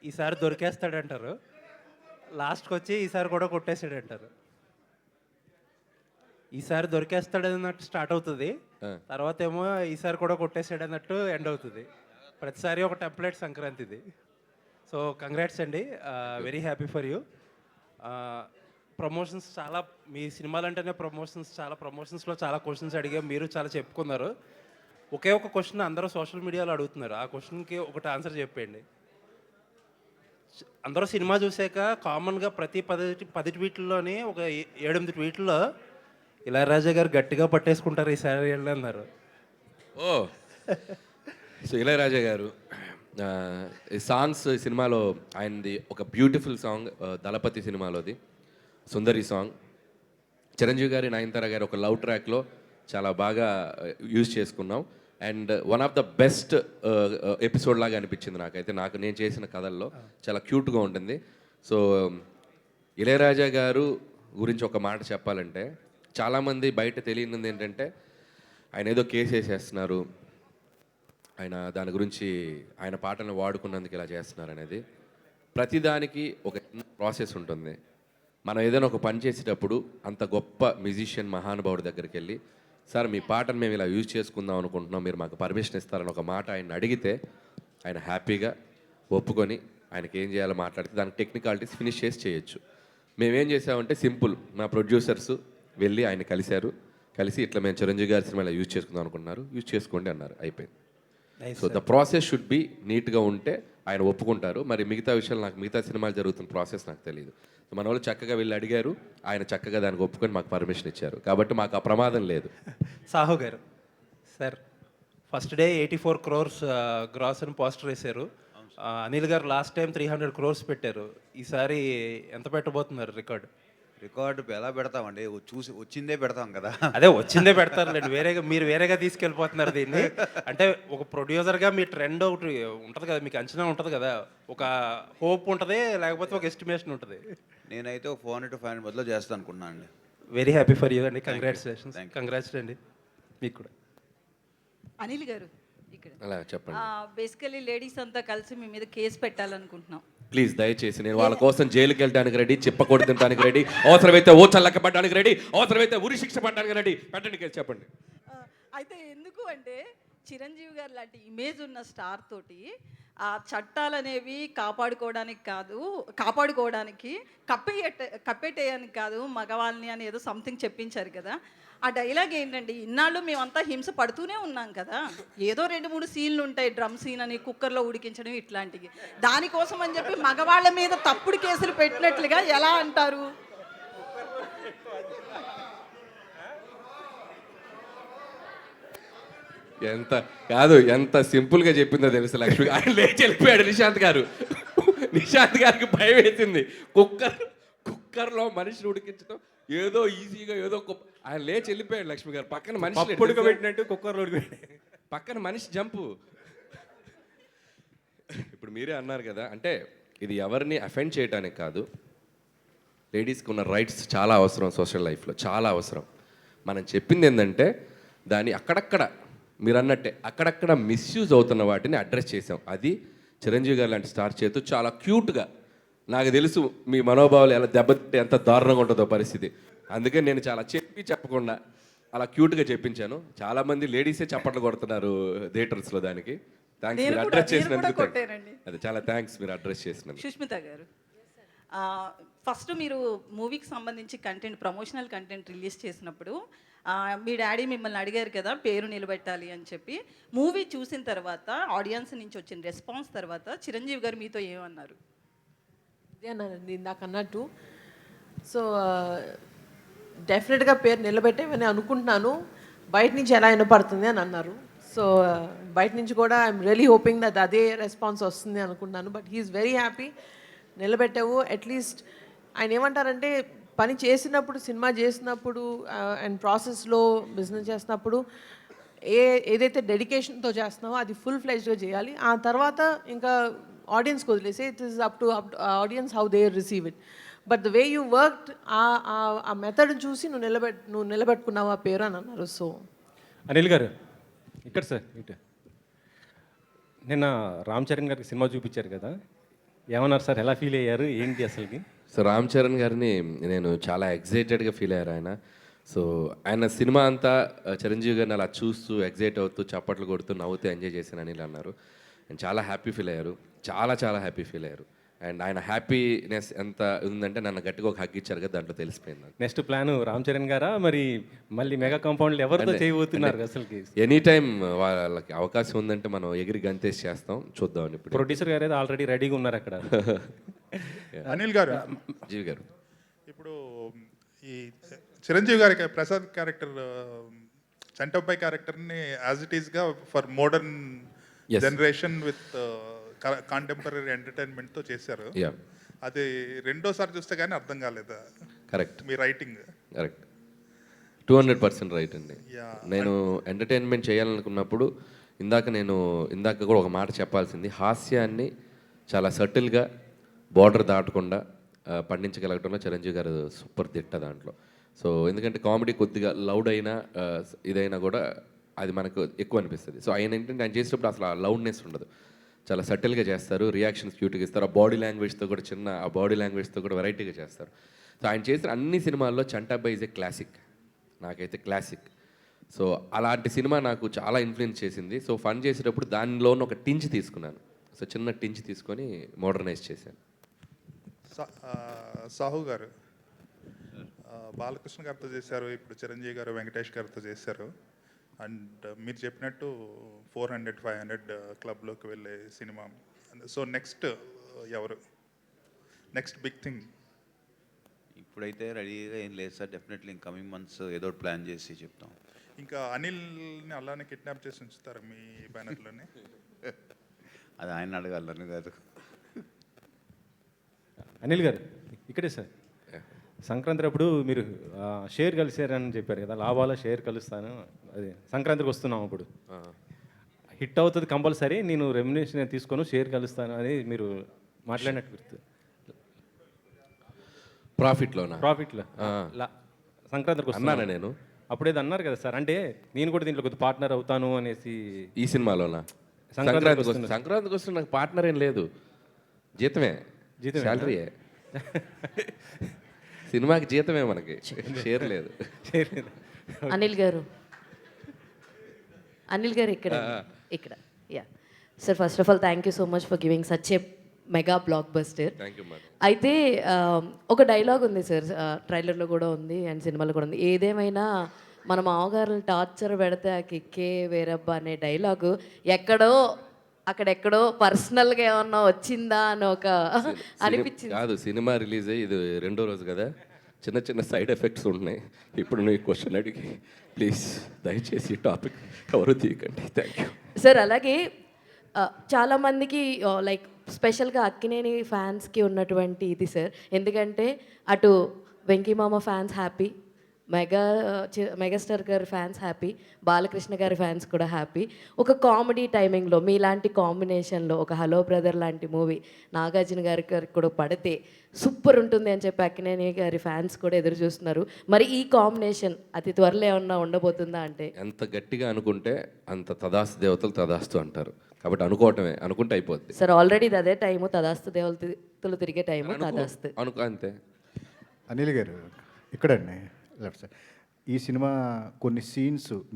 ఈసారి దొరికేస్తాడంటారు. లాస్ట్‌కొచ్చి ఈసారి కూడా కొట్టేసాడంటారు. ఈసారి దొరికేస్తాడన్నట్టు స్టార్ట్ అవుతది. ఆ! తర్వాతేమో ఈసారి కూడా కొట్టేసాడన్నట్టు ఎండ్ అవుతది. ప్రతిసారి ఒక టెంప్లేట్ సంక్రాంతిది. సో, కంగ్రాట్స్ అండి. Very happy for you. Promotions చాలా మీ సినిమాలంటేనే ప్రమోషన్స్‌లో చాలా క్వెషన్స్ అడిగాం. మీరు చాలా చెప్పుకున్నారు. ఒకే ఒక క్వెషన్ అందరూ సోషల్ మీడియాలో అడుగుతున్నారు. ఆ క్వెషన్‌కి ఒకటి ఆన్సర్ చెప్పేయండి. అందరూ సినిమా చూసాక కామన్‌గా ప్రతి 10 ట్వీట్‌ల్లోని ఒక 7, 8 ట్వీట్‌ల్లో ఇళయరాజా గారు గట్టిగా పట్టేసుకుంటారు ఈసారి ఈళ్ళు అన్నారు. ఓహ్! సో, ఇళయరాజా గారు ఈ సాంగ్స్ ఈ సినిమాలో ఆయనది ఒక బ్యూటిఫుల్ సాంగ్ 'దళపతి' సినిమాలోది 'సుందరి' సాంగ్. చిరంజీవి గారి, నయనతార గారి ఒక లవ్ ట్రాక్‌లో చాలా బాగా యూజ్ చేసుకున్నాం. And one of the best episode లాగా అనిపించింది నాకైతే. నేను చేసిన కథల్లో చాలా క్యూట్‌గా ఉంటుంది. సో, ఇళయరాజా గారు గురించి ఒక మాట చెప్పాలంటే, చాలామంది బయట తెలియనిది ఏంటంటే, ఆయన ఏదో కేసు వేసేస్తున్నారు, ఆయన దాని గురించి ఆయన పాటలను వాడుకున్నందుకు ఇలా చేస్తున్నారు అనేది. ప్రతిదానికి ఒక ప్రాసెస్ ఉంటుంది. మనం ఏదైనా ఒక పని చేసేటప్పుడు అంత గొప్ప మ్యూజిషియన్ మహానుభావుడి దగ్గరికి వెళ్ళి, సార్ మీ పాటను మేము ఇలా యూజ్ చేసుకుందాం అనుకుంటున్నాం, మీరు మాకు పర్మిషన్ ఇస్తారని ఒక మాట ఆయన అడిగితే, ఆయన హ్యాపీగా ఒప్పుకొని ఆయనకి ఏం చేయాలో మాట్లాడితే దానికి టెక్నికాలిటీస్ ఫినిష్ చేసి చేయొచ్చు. మేమేం చేసామంటే సింపుల్, మా ప్రొడ్యూసర్స్ వెళ్ళి ఆయన కలిశారు. కలిసి ఇట్లా మేము చిరంజీవి గారి సినిమా ఇలా యూజ్ చేసుకుందాం అనుకుంటున్నారు, యూజ్ చేసుకోండి అన్నారు, అయిపోయింది. Nice so the process should be నీట్గా ఉంటే ఆయన ఒప్పుకుంటారు. మరి మిగతా విషయాలు నాకు మిగతా సినిమాలు జరుగుతున్న ప్రాసెస్ నాకు తెలియదు. సో మన వాళ్ళు చక్కగా వెళ్ళి అడిగారు, ఆయన చక్కగా దానికి ఒప్పుకొని మాకు పర్మిషన్ ఇచ్చారు. కాబట్టి మాకు ఆ ప్రమాదం లేదు. Sahu garu, sir first day 84 crores gross అని పోస్టర్ వేశారు. అనిల్ గారు లాస్ట్ టైం 300 క్రోర్స్ పెట్టారు. ఈసారి ఎంత పెట్టబోతున్నారు రికార్డ్? రికార్డు ఎలా పెడతామండి? చూసి వచ్చిందే పెడతాం కదా! అదే వచ్చిందే పెడతారులేండి. మీరు వేరేగా తీసుకెళ్ళిపోతున్నారు దీన్ని. అంటే ఒక ప్రొడ్యూసర్‌గా మీ ట్రెండ్ ఒకటి ఉంటది కదా! మీకు అంచనా ఉంటది కదా! ఒక హోప్ ఉంటది, లేకపోతే ఒక ఎస్టిమేషన్ ఉంటది. నేనైతే ఒక 400-500 మధ్యలో చేస్తాను అనుకున్నాను అండి. వెరీ హ్యాపీ ఫర్ యూ అండి. కంగ్రాట్యులేషన్స్. Thank you. కంగ్రాట్స్ అండి మీకు కూడా. అనిల్ గారు ఇక్కడ అలా చెప్పండి బేసికలీ లేడీస్ అంతా కలిసి మీ మీద కేసు పెట్టాలనుకుంటున్నాం. ప్లీజ్, దయచేసి. నేను వాళ్ళ కోసం జైలుకి వెళ్ళడానికి రెడీ, చిప్పకొడి తినడానికి రెడీ, అవసరమైతే ఓ చల్లక్క పడడానికి రెడీ, అవసరమైతే ఉరి శిక్ష పడడానికి రెడీ. పెట్టండి కేసు, చెప్పండి. అయితే ఎందుకు అంటే చిరంజీవి గారు లాంటి ఇమేజ్ ఉన్న స్టార్ తోటి ఆ చట్టాలు అనేవి కాపాడుకోవడానికి కప్పెట్టేయడానికి కాదు మగవాళ్ళని అని ఏదో సంథింగ్ చెప్పించారు కదా. ఆ డైలాగ్ ఏంటండి, ఇన్నాళ్ళు మేమంతా హింస పడుతూనే ఉన్నాం కదా, ఏదో 2-3 సీన్లు ఉంటాయి, డ్రమ్ సీన్ అని, కుక్కర్లో ఉడికించడం ఇట్లాంటివి, దానికోసం అని చెప్పి మగవాళ్ళ మీద తప్పుడు కేసులు పెట్టినట్లుగా ఎలా అంటారు? ఎంత సింపుల్గా చెప్పిందో తెలుసు లక్ష్మి. ఆయన లేచి వెళ్ళిపోయాడు నిశాంత్ గారు. నిశాంత్ గారికి భయం వేసింది. కుక్కర్లో మనిషిని ఉడికించడం ఏదో ఈజీగా ఏదో ఆయన లేచి వెళ్ళిపోయాడు లక్ష్మి గారు. పక్కన మనిషి ఉడకబెట్టినట్టు కుక్కర్లో ఉడకబెట్టి పక్కన మనిషి జంపు. ఇప్పుడు మీరే అన్నారు కదా, అంటే ఇది ఎవరిని అఫెండ్ చేయడానికి కాదు, లేడీస్కి ఉన్న రైట్స్ చాలా అవసరం సోషల్ లైఫ్లో, చాలా అవసరం. మనం చెప్పింది ఏంటంటే దాన్ని అక్కడక్కడ మీరు అన్నట్టే అక్కడక్కడ మిస్యూజ్ అవుతున్న వాటిని అడ్రస్ చేసాం. అది చిరంజీవి గారు లాంటి స్టార్ చేతు చాలా క్యూట్గా, నాకు తెలుసు మీ మనోభావాలు ఎలా దెబ్బతింటే ఎంత దారుణంగా ఉంటుందో పరిస్థితి, అందుకే నేను చాలా చెప్పకుండా అలా క్యూట్గా చెప్పించాను. చాలామంది లేడీసే చప్పట్లు కొడుతున్నారు థియేటర్స్లో. దానికి థ్యాంక్స్, మీరు అడ్రస్ చేసినందుకు. అది చాలా థ్యాంక్స్ మీరు అడ్రస్ చేసినందుకు. సుష్మిత గారు, ఫస్ట్ మీరు మూవీకి సంబంధించి ప్రమోషనల్ కంటెంట్ రిలీజ్ చేసినప్పుడు మీ డాడీ మిమ్మల్ని అడిగారు కదా పేరు నిలబెట్టాలి అని చెప్పి. మూవీ చూసిన తర్వాత ఆడియన్స్ నుంచి వచ్చిన రెస్పాన్స్ తర్వాత చిరంజీవి గారు మీతో ఏమన్నారు? ఇదే అన్నానండి ఇందాక అన్నట్టు. సో డెఫినెట్గా పేరు నిలబెట్టేమని అనుకుంటున్నాను, బయట నుంచి ఎలా వినపడుతుంది అని అన్నారు. సో బయట నుంచి కూడా ఐఎమ్ రియలీ హోపింగ్ దట్ అదే రెస్పాన్స్ వస్తుంది అనుకుంటున్నాను. But he's very happy. నిలబెట్టావు అట్లీస్ట్. ఆయన ఏమంటారంటే పని చేసినప్పుడు, సినిమా చేసినప్పుడు అండ్ ప్రాసెస్లో బిజినెస్ చేసినప్పుడు ఏదైతే డెడికేషన్తో చేస్తున్నావో అది ఫుల్ ఫ్లెజ్డ్గా చేయాలి. ఆ తర్వాత ఇంకా ఆడియన్స్కి వదిలేసి it is up to audience how they receive it. But the way you worked, ఆ మెథడ్ చూసి నువ్వు నిలబెట్టుకున్నావు ఆ పేరు అని అన్నారు. సో అనిల్ గారు ఇక్కడ సార్ ఇటు నిన్న రామ్ చరణ్ గారికి సినిమా చూపించారు కదా, ఏమన్నారు సార్, ఎలా ఫీల్ అయ్యారు ఏంటి అసలుకి? సో రామ్ చరణ్ గారిని నేను చాలా ఎగ్జైటెడ్గా ఫీల్ అయ్యారు ఆయన. సో ఆయన సినిమా అంతా చిరంజీవి గారిని అలా చూస్తూ ఎగ్జైట్ అవుతూ చప్పట్లు కొడుతూ నవ్వుతూ ఎంజాయ్ చేశాను అనిల్ అన్నారు. అండ్ చాలా హ్యాపీ ఫీల్ అయ్యారు, చాలా హ్యాపీ ఫీల్ అయ్యారు. అండ్ ఆయన హ్యాపీనెస్ ఎంత ఉందంటే నన్ను గట్టిగా ఒక హగ్ ఇచ్చారు కదా, దాంట్లో తెలిసిపోయింది నాకు. నెక్స్ట్ ప్లాన్ రామ్ చరణ్ గారా, మరి మళ్ళీ మెగా కాంపౌండ్లు ఎవరితో చేయబోతున్నారు అసలుకి? ఎనీ టైం వాళ్ళకి అవకాశం ఉందంటే మనం ఎగిరి గంతేసి చేస్తాం, చూద్దామని ఇప్పుడు. ప్రొడ్యూసర్ గారు ఏదో ఆల్రెడీ రెడీగా ఉన్నారు అక్కడ. అనిల్ గారు, జీవి గారు, ఇప్పుడు ఈ చిరంజీవి గారి ప్రసాద్ క్యారెక్టర్, చంటబ్బాయి క్యారెక్టర్ని యాజ్ ఇట్ ఈస్గా for modern Yes. Generation with contemporary ఎంటర్టైన్మెంట్తో చేశారు. యా అది రెండోసారి చూస్తే కానీ అర్థం కాలేదా కరెక్ట్ మీ రైటింగ్? కరెక్ట్ 200% రైట్ అండి. Yeah. నేను ఎంటర్టైన్మెంట్ చేయాలనుకున్నప్పుడు ఇందాక కూడా ఒక మాట చెప్పాల్సింది, హాస్యాన్ని చాలా సటిల్గా బార్డర్ దాటకుండా పండించగలగటంలో చిరంజీవి గారు సూపర్ దిట్ట దాంట్లో. సో ఎందుకంటే కామెడీ కొద్దిగా లౌడ్ అయినా ఇదైనా కూడా అది మనకు ఎక్కువ అనిపిస్తుంది. సో ఆయన ఏంటంటే ఆయన చేసేటప్పుడు అసలు ఆ లౌడ్నెస్ ఉండదు, చాలా సటిల్గా చేస్తారు, రియాక్షన్స్ క్యూట్గా ఇస్తారు, ఆ బాడీ లాంగ్వేజ్తో కూడా ఆ బాడీ లాంగ్వేజ్తో కూడా వెరైటీగా చేస్తారు. సో ఆయన చేసిన అన్ని సినిమాల్లో చంటాబాయ్ ఈజ్ ఏ క్లాసిక్, నాకైతే క్లాసిక్. సో అలాంటి సినిమా నాకు చాలా ఇన్ఫ్లుయెన్స్ చేసింది. సో ఫన్ చేసేటప్పుడు దానిలోని ఒక టించ్ తీసుకున్నాను, సో చిన్న టించ్ తీసుకొని మోడర్నైజ్ చేశాను. సాహు గారు, బాలకృష్ణ గారితో చేశారు, ఇప్పుడు చిరంజీవి గారు వెంకటేష్ గారితో చేశారు. అండ్ మీరు చెప్పినట్టు 400-500 క్లబ్లోకి వెళ్ళే సినిమా. సో నెక్స్ట్ ఎవరు, నెక్స్ట్ బిగ్ థింగ్? ఇప్పుడైతే రెడీగా ఏం లేదు sir, definitely in coming months ఏదో ఒకటి ప్లాన్ చేసి చెప్తాం. ఇంకా అనిల్ని అలానే కిడ్నాప్ చేసి ఉంచుతారా మీ బ్యానర్లోనే? అది ఆయన అడగాలి, నన్ను కాదు. అనిల్ గారు ఇక్కడే సార్, సంక్రాంతి అప్పుడు మీరు షేర్ కలిసారని చెప్పారు కదా, లాభాల షేర్ కలుస్తాను, అది సంక్రాంతికి వస్తున్నాం అప్పుడు హిట్ అవుతుంది కంపల్సరీ, నేను రెమ్యునేషన్ తీసుకొని షేర్ కలుస్తాను అని మీరు మాట్లాడినట్టు గుర్తు. ప్రాఫిట్లో సంక్రాంతికి అన్నానా వస్తున్నాను నేను? అప్పుడేది అన్నారు కదా సార్, అంటే నేను కూడా దీంట్లో కొద్ది పార్ట్నర్ అవుతాను అనేసి. ఈ సినిమాలోనా? సంక్రాంతికి వస్తున్న నాకు పార్ట్నర్ ఏం లేదు, జీతమే శాలరీయే. సినిమాకి జీతమే మనకి, షేర్ లేదు. అనిల్ గారు ఇక్కడ yeah sir, first of all thank you so much for giving such a mega block buster. Thank you madam. అయితే ఒక డైలాగ్ ఉంది సార్, ట్రైలర్లో కూడా ఉంది అండ్ సినిమాలో కూడా ఉంది, ఏదేమైనా మన మామగారుని టార్చర్ పెడితే ఆ కిక్కే వేరబ్బా అనే డైలాగు అక్కడెక్కడో పర్సనల్గా ఏమన్నా వచ్చిందా అని ఒక అనిపించింది. కాదు, సినిమా రిలీజ్ అయ్యి ఇది 2వ రోజు కదా, చిన్న సైడ్ ఎఫెక్ట్స్ ఉన్నాయి. ఇప్పుడు నువ్వు క్వశ్చన్ అడిగి ప్లీజ్ దయచేసి టాపిక్ ఎవరు తీయకండి. Thank you sir. అలాగే చాలామందికి లైక్ స్పెషల్గా అక్కినేని ఫ్యాన్స్కి ఉన్నటువంటి ఇది సార్, ఎందుకంటే అటు వెంకీమామ ఫ్యాన్స్ హ్యాపీ, మెగాస్టార్ గారి ఫ్యాన్స్ హ్యాపీ, బాలకృష్ణ గారి ఫ్యాన్స్ కూడా హ్యాపీ. ఒక కామెడీ టైమింగ్లో మీలాంటి కాంబినేషన్లో ఒక హలో బ్రదర్ లాంటి మూవీ నాగార్జున గారికి కూడా పడితే సూపర్ ఉంటుంది అని చెప్పి అక్కినేని గారి ఫ్యాన్స్ కూడా ఎదురు చూస్తున్నారు. మరి ఈ కాంబినేషన్ అతి త్వరలో ఏమన్నా ఉండబోతుందా? అంటే ఎంత గట్టిగా అనుకుంటే అంత తదాస్తు దేవతలు తదాస్తు అంటారు, కాబట్టి అనుకుంటే అయిపోద్ది సార్. ఆల్రెడీ అదే టైము, తదాస్తు దేవతలు తిరిగే టైము, తదాస్తు అంతే. అనిల్ గారు ఇక్కడండి లెఫ్ట్ సైడ్, ఈ సినిమా కొన్ని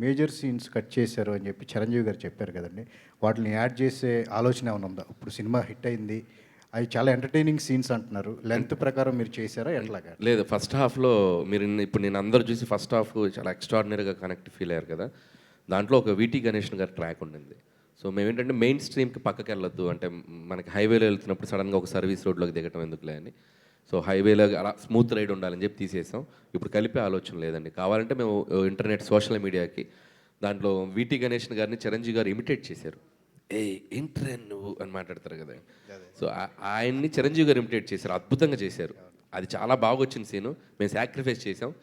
మేజర్ సీన్స్ కట్ చేశారు అని చెప్పి చిరంజీవి గారు చెప్పారు కదండి, వాటిని యాడ్ చేసే ఆలోచన ఏమైనా ఉందా? ఇప్పుడు సినిమా హిట్ అయింది, అవి చాలా ఎంటర్టైనింగ్ సీన్స్ అంటున్నారు, లెంత్ ప్రకారం మీరు చేశారా ఎట్లాగా? లేదు, ఫస్ట్ హాఫ్లో ఇప్పుడు నేను అందరూ చూసి ఫస్ట్ హాఫ్ చాలా ఎక్స్ట్రాడినరీగా కనెక్ట్ ఫీల్ అయ్యారు కదా, దాంట్లో ఒక వీటీ గణేషన్ గారి ట్రాక్ ఉండింది. సో మేము ఏంటంటే మెయిన్ స్ట్రీమ్కి పక్కకి వెళ్ళొద్దు, అంటే మనకి హైవేలో వెళ్తున్నప్పుడు సడన్గా ఒక సర్వీస్ రోడ్లోకి దిగటం ఎందుకులే అని, సో హైవేలో అలా స్మూత్ రైడ్ ఉండాలని చెప్పి తీసేసాం. ఇప్పుడు కలిపే ఆలోచన లేదండి, కావాలంటే మేము ఇంటర్నెట్ సోషల్ మీడియాకి దాంట్లో వీటీ గణేషన్ గారిని చిరంజీవి గారు ఇమిటేట్ చేశారు. ఏంట్రా నువ్వు అని మాట్లాడతారు కదా, సో ఆయన్ని చిరంజీవి గారు ఇమిటేట్ చేశారు, అద్భుతంగా చేశారు. అది చాలా బాగా వచ్చిన సీను, మేము సాక్రిఫైస్ చేసాం.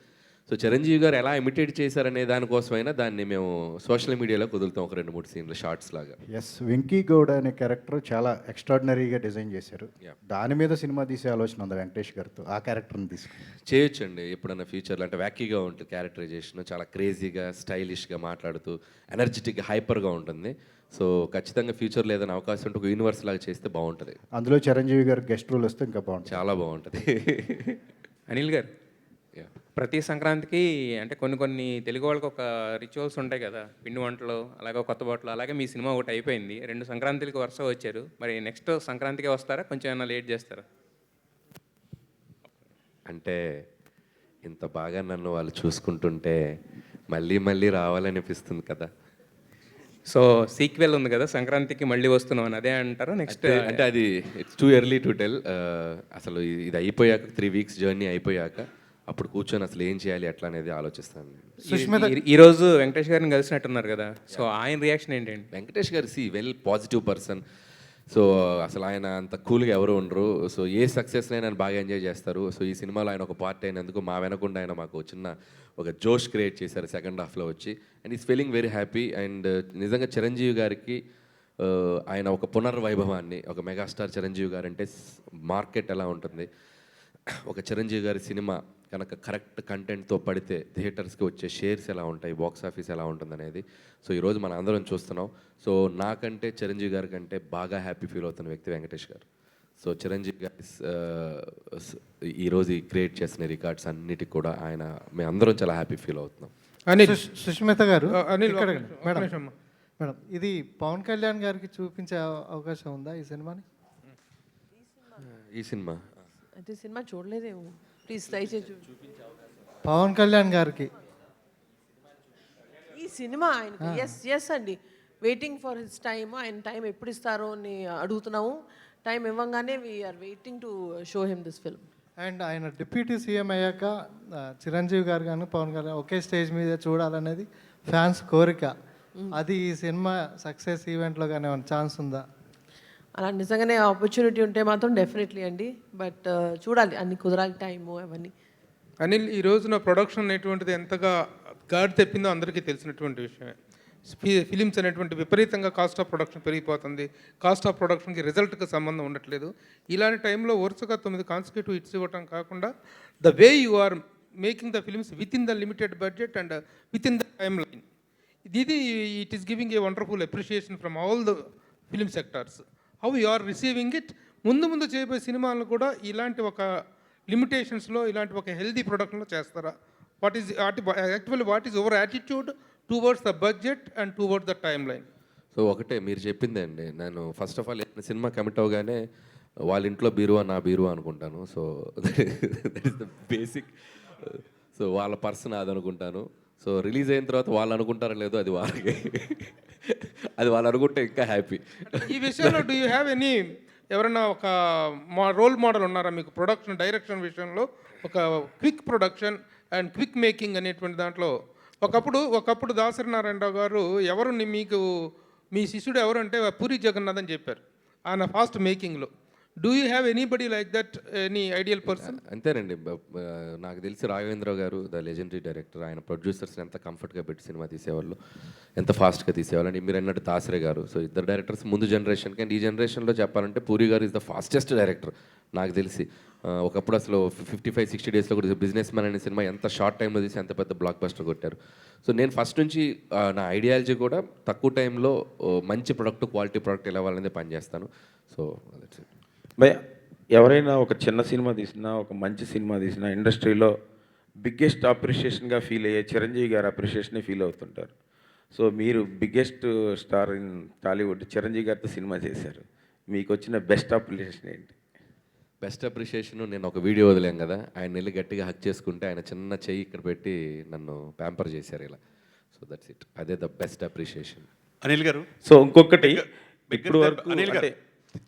సో చిరంజీవి గారు ఎలా ఇమిటేట్ చేశారనే దానికోసమైనా దాన్ని మేము సోషల్ మీడియాలో కుదులుతాం ఒక 2-3 సీన్లు షార్ట్స్ లాగా. ఎస్, వెంకీ గౌడ్ అనే క్యారెక్టర్ చాలా ఎక్స్ట్రాడినరీగా డిజైన్ చేశారు. Yeah. దాని మీద సినిమా తీసే ఆలోచన ఉంది వెంకటేష్ గారితో, ఆ క్యారెక్టర్ని తీసుకుని. చేయొచ్చండి ఎప్పుడన్నా ఫ్యూచర్లో, అంటే వ్యాకీగా ఉంటుంది క్యారెక్టరైజేషన్, చాలా క్రేజీగా స్టైలిష్గా మాట్లాడుతూ ఎనర్జెటిక్గా హైపర్గా ఉంటుంది. సో ఖచ్చితంగా ఫ్యూచర్లో ఏదైనా అవకాశం ఉంటే ఒక యూనివర్స్ లాగా చేస్తే బాగుంటుంది. అందులో చిరంజీవి గారు గెస్ట్ రోల్ వస్తే ఇంకా బాగుంటుంది. చాలా బాగుంటుంది. అనిల్ గారు, Yeah. ప్రతి సంక్రాంతికి అంటే కొన్ని తెలుగు వాళ్ళకి ఒక రిచువల్స్ ఉంటాయి కదా, పిండి వంటలు, అలాగే కొత్త బట్టలు, అలాగే మీ సినిమా ఒకటి అయిపోయింది. 2 సంక్రాంతులకి వరుస వచ్చారు. మరి నెక్స్ట్ సంక్రాంతికి వస్తారా, కొంచెం ఏమైనా లేట్ చేస్తారా? అంటే ఇంత బాగా నన్ను వాళ్ళు చూసుకుంటుంటే మళ్ళీ మళ్ళీ రావాలనిపిస్తుంది కదా. సో సీక్వెల్ ఉంది కదా, సంక్రాంతికి మళ్ళీ వస్తున్నాం అని అదే అంటారా నెక్స్ట్? అంటే అది it's too early to tell. అసలు ఇది అయిపోయాక 3 వీక్స్ జర్నీ అయిపోయాక అప్పుడు కూర్చొని అసలు ఏం చేయాలి ఎట్లా అనేది ఆలోచిస్తాను. ఈరోజు వెంకటేష్ గారిని కలిసినట్టున్నారు కదా, సో ఆయన రియాక్షన్ ఏంటండి? వెంకటేష్ గారు వెల్ పాజిటివ్ పర్సన్. సో అసలు ఆయన అంత కూల్గా ఎవరు ఉండరు. సో ఏ సక్సెస్నైనా ఆయన బాగా ఎంజాయ్ చేస్తారు. సో ఈ సినిమాలో ఆయన ఒక పార్ట్ అయినందుకు మా వెనకుండా ఆయన మాకు చిన్న ఒక జోష్ క్రియేట్ చేశారు సెకండ్ హాఫ్లో వచ్చి. And is feeling very happy. And నిజంగా చిరంజీవి గారికి ఆయన ఒక పునర్వైభవాన్ని, ఒక మెగాస్టార్ చిరంజీవి గారు అంటే మార్కెట్ ఎలా ఉంటుంది, ఒక చిరంజీవి గారి సినిమా కనుక కరెక్ట్ కంటెంట్తో పడితే థియేటర్స్కి వచ్చే షేర్స్ ఎలా ఉంటాయి, బాక్స్ ఆఫీస్ ఎలా ఉంటుంది అనేది. సో ఈరోజు మనం అందరం చూస్తున్నాం. సో నాకంటే చిరంజీవి గారి కంటే బాగా హ్యాపీ ఫీల్ అవుతున్న వ్యక్తి వెంకటేష్ గారు. సో చిరంజీవి గారి ఈరోజు క్రియేట్ చేసిన రికార్డ్స్ అన్నిటికి కూడా మేము అందరం చాలా హ్యాపీ ఫీల్ అవుతున్నాం. సుష్మిత గారు, మేడం, ఇది పవన్ కళ్యాణ్ గారికి చూపించే అవకాశం ఉందా ఈ సినిమాని? ఈ సినిమా అంటే సినిమా చూడలేదేమో, ప్లీజ్ దయచేసి పవన్ కళ్యాణ్ గారికి ఈ సినిమా ఆయనకి ఎస్ అండి, వెయిటింగ్ ఫర్ హిస్ టైమ్. ఆయన టైం ఎప్పుడు ఇస్తారో అని అడుగుతున్నాము. టైం ఇవ్వగానే we're waiting to show him this film. And ఆయన డిప్యూటీ సీఎం అయ్యాక చిరంజీవి గారు కానీ పవన్ కళ్యాణ్ ఒకే స్టేజ్ మీద చూడాలనేది ఫ్యాన్స్ కోరిక. అది ఈ సినిమా సక్సెస్ ఈవెంట్లో కానీ ఏమైనా ఛాన్స్ ఉందా? అలా నిజంగానే ఆపర్చునిటీ ఉంటే మాత్రం డెఫినెట్లీ అండి, బట్ చూడాలి, అన్ని కుదరాలి, టైము అవన్నీ. అనిల్, ఈ రోజున ప్రొడక్షన్ అనేటువంటిది ఎంతగా గాడి తెప్పిందో అందరికీ తెలిసినటువంటి విషయమే. ఫిలిమ్స్ అనేటువంటి విపరీతంగా కాస్ట్ ఆఫ్ ప్రొడక్షన్ పెరిగిపోతుంది. కాస్ట్ ఆఫ్ ప్రొడక్షన్కి రిజల్ట్కి సంబంధం ఉండట్లేదు. ఇలాంటి టైంలో వరుసగా 9 కాన్సిక్యూటివ్ హిట్స్ ఇవ్వటం కాకుండా the way you are making the films within the limited budget and within the timeline, it is giving a wonderful appreciation from all the film sectors. How you are receiving it? ముందు చేయబోయే సినిమాలను కూడా ఇలాంటి ఒక లిమిటేషన్స్లో, ఇలాంటి ఒక healthy ప్రొడక్షన్లో చేస్తారా? What is your attitude towards the budget and towards the time line? So ఒకటే మీరు చెప్పిందే అండి. నేను first of all cinema commit అవగానే వాళ్ళ ఇంట్లో బీరువా నా బీరువా అనుకుంటాను. So that is the basic. So వాళ్ళ పర్సన్ అది అనుకుంటాను. సో రిలీజ్ అయిన తర్వాత వాళ్ళు అనుకుంటారో లేదో అది వాళ్ళకి, అది వాళ్ళు అనుకుంటే ఇంకా హ్యాపీ. ఈ విషయంలో డూ యూ హ్యావ్ ఎనీ ఎవరైనా ఒక రోల్ మోడల్ ఉన్నారా మీకు ప్రొడక్షన్ డైరెక్షన్ విషయంలో? ఒక quick production and quick making అనేటువంటి దాంట్లో ఒకప్పుడు దాసరి నారాయణరావు గారు ఎవరు మీకు మీ శిష్యుడు ఎవరు అంటే పూరి జగన్నాథ్ అని చెప్పారు ఆయన ఫాస్ట్ మేకింగ్లో. Do you have anybody like that, any ideal person? అంతేనండి. నాకు తెలిసి రాఘవేంద్ర గారు ద లెజెండరీ డైరెక్టర్, ఆయన ప్రొడ్యూసర్స్ని ఎంత కంఫర్ట్గా పెట్టి సినిమా తీసేవాళ్ళు, ఎంత ఫాస్ట్గా తీసేవాళ్ళు. అండ్ మీరు అన్నట్టు దాసరే గారు. సో ఇద్దరు డైరెక్టర్స్ ముందు జనరేషన్కి. అండ్ ఈ జనరేషన్లో చెప్పాలంటే పూరి గారు ఈజ్ ద ఫాస్టెస్ట్ డైరెక్టర్ నాకు తెలిసి. ఒకప్పుడు అసలు 55-60 డేస్లో కూడా బిజినెస్ మ్యాన్ అనే సినిమా ఎంత షార్ట్ టైంలో తీసి ఎంత పెద్ద బ్లాక్ బస్టర్ కొట్టారు. సో నేను ఫస్ట్ నుంచి నా ఐడియాలజీ కూడా తక్కువ టైంలో మంచి ప్రొడక్ట్, క్వాలిటీ ప్రొడక్ట్ ఎలా వాళ్ళనే పనిచేస్తాను. So that's it. భయ, ఎవరైనా ఒక చిన్న సినిమా తీసినా, ఒక మంచి సినిమా తీసినా ఇండస్ట్రీలో బిగ్గెస్ట్ అప్రిషియేషన్గా ఫీల్ అయ్యే చిరంజీవి గారు అప్రిషియేషనే ఫీల్ అవుతుంటారు. సో మీరు biggest star in Tollywood Chiranjeevi గారితో సినిమా చేశారు, మీకు వచ్చిన బెస్ట్ అప్రిషియేషన్ ఏంటి? బెస్ట్ అప్రిషియేషన్, నేను ఒక వీడియో వదిలేం కదా, ఆయన వెళ్ళి గట్టిగా హక్ చేసుకుంటే ఆయన చిన్న చెయ్యి ఇక్కడ పెట్టి నన్ను ప్యాంపర్ చేశారు ఇలా. So that's it. అదే ద బెస్ట్ అప్రిషియేషన్. అనిల్ గారు, సో ఇంకొకటి, ఇప్పుడు వరకు అంటే